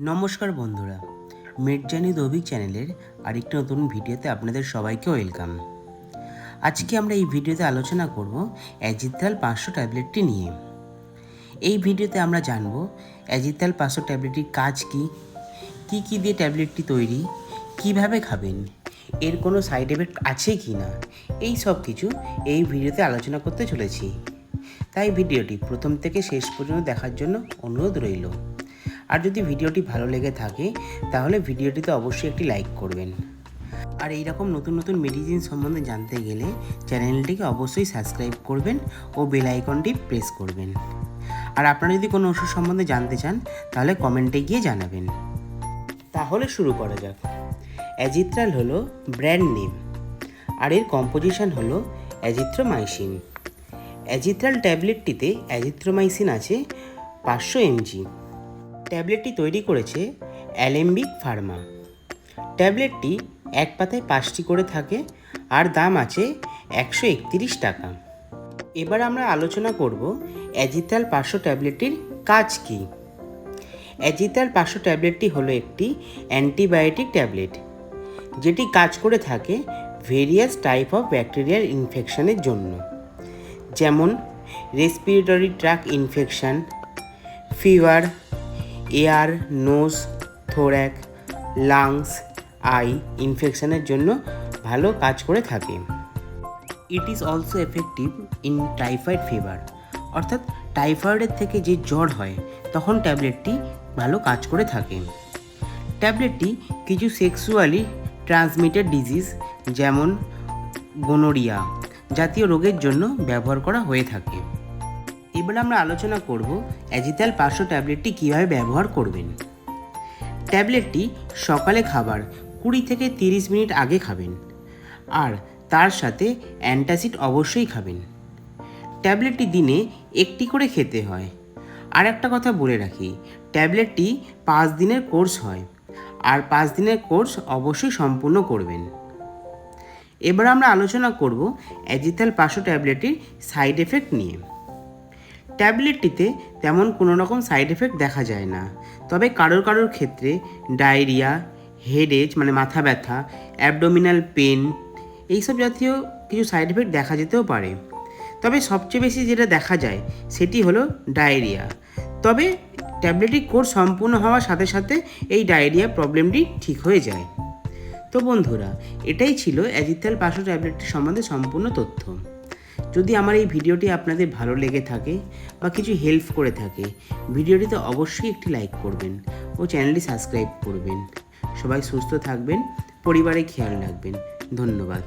নমস্কার বন্ধুরা, মেডজানি দৈবিক চ্যানেলের আরেকটি নতুন ভিডিওতে আপনাদের সবাইকে ওয়েলকাম। আজকে আমরা এই ভিডিওতে আলোচনা করব অ্যাজিথ্রাল 500 ট্যাবলেটটি নিয়ে। এই ভিডিওতে আমরা জানব অ্যাজিথ্রাল 500 ট্যাবলেটটির কাজ কী কী দিয়ে ট্যাবলেটটি তৈরি, কিভাবে খাবেন, এর কোনো সাইড এফেক্ট আছে কি না, এই সব কিছু এই ভিডিওতে আলোচনা করতে চলেছি। তাই ভিডিওটি প্রথম থেকে শেষ পর্যন্ত দেখার জন্য অনুরোধ রইল। আর যদি ভিডিওটি ভালো লেগে থাকে তাহলে ভিডিওটিতে অবশ্যই একটি লাইক করবেন। আর এই রকম নতুন নতুন মেডিসিন সম্বন্ধে জানতে গেলে চ্যানেলটিকে অবশ্যই সাবস্ক্রাইব করবেন ও বেল আইকনটি প্রেস করবেন। আর আপনারা যদি কোনো ওষুধ সম্বন্ধে জানতে চান তাহলে কমেন্টে গিয়ে জানাবেন। তাহলে শুরু করা যাক। অ্যাজিথ্রাল হলো ব্র্যান্ড নেম, আর এর কম্পোজিশন হলো অ্যাজিথ্রোমাইসিন। অ্যাজিথ্রাল ট্যাবলেটটিতে অ্যাজিথ্রোমাইসিন আছে 500 mg। ট্যাবলেটটি তৈরি করেছে অ্যালেম্বিক ফার্মা। ট্যাবলেটটি এক পাতায় 5টি করে থাকে আর দাম আছে 131 টাকা। এবার আমরা আলোচনা করব অ্যাজিথ্রাল 500 ট্যাবলেটটির কাজ কী। অ্যাজিথ্রাল 500 ট্যাবলেটটি হলো একটি অ্যান্টিবায়োটিক ট্যাবলেট, যেটি কাজ করে থাকে ভেরিয়াস টাইপ অফ ব্যাকটেরিয়াল ইনফেকশনের জন্য, যেমন respiratory tract infection, fever, ear, nose, throat, lungs, eye ইনফেকশনের জন্য ভালো কাজ করে থাকে। It is also effective in typhoid fever, অর্থাৎ টাইফয়েডের থেকে যে জ্বর হয় তখন ট্যাবলেটটি ভালো কাজ করে থাকে। ট্যাবলেটটি কিছু সেক্সুয়ালি ট্রান্সমিটেড ডিজিজ যেমন গোনোরিয়া জাতীয় রোগের জন্য ব্যবহার করা হয়ে থাকে। এবার আমরা আলোচনা করব অ্যাজিথ্রাল 500 ট্যাবলেটটি কীভাবে ব্যবহার করবেন। ট্যাবলেটটি সকালে খাবার 20 থেকে 30 মিনিট আগে খাবেন, আর তার সাথে অ্যান্টাসিড অবশ্যই খাবেন। ট্যাবলেটটি দিনে একটি করে খেতে হয়। আর একটা কথা বলে রাখি, ট্যাবলেটটি 5 দিনের কোর্স হয়, আর 5 দিনের কোর্স অবশ্যই সম্পূর্ণ করবেন। এবার আমরা আলোচনা করব অ্যাজিথ্রাল 500 ট্যাবলেটটির সাইড এফেক্ট নিয়ে। ট্যাবলেটটিতে তেমন কোনো রকম সাইড এফেক্ট দেখা যায় না, তবে কারোর ক্ষেত্রে ডায়রিয়া, হেডেক মানে মাথা ব্যথা, অ্যাবডোমিনাল পেন এইসব জাতীয় কিছু সাইড এফেক্ট দেখা যেতেও পারে। তবে সবচেয়ে বেশি যেটা দেখা যায় সেটি হলো ডায়রিয়া। তবে ট্যাবলেটটি কোর্স সম্পূর্ণ হওয়ার সাথে সাথে এই ডায়রিয়া প্রবলেমটি ঠিক হয়ে যায়। তো বন্ধুরা, এটাই ছিল অ্যাজিথ্রাল 500 ট্যাবলেটটি সম্বন্ধে সম্পূর্ণ তথ্য। যদি আমার এই ভিডিওটি আপনাদের ভালো লেগে থাকে বা কিছু হেল্প করে থাকে, ভিডিওটিতে অবশ্যই একটি লাইক করবেন ও চ্যানেলটি সাবস্ক্রাইব করবেন। সবাই সুস্থ থাকবেন, পরিবারে খেয়াল রাখবেন। ধন্যবাদ।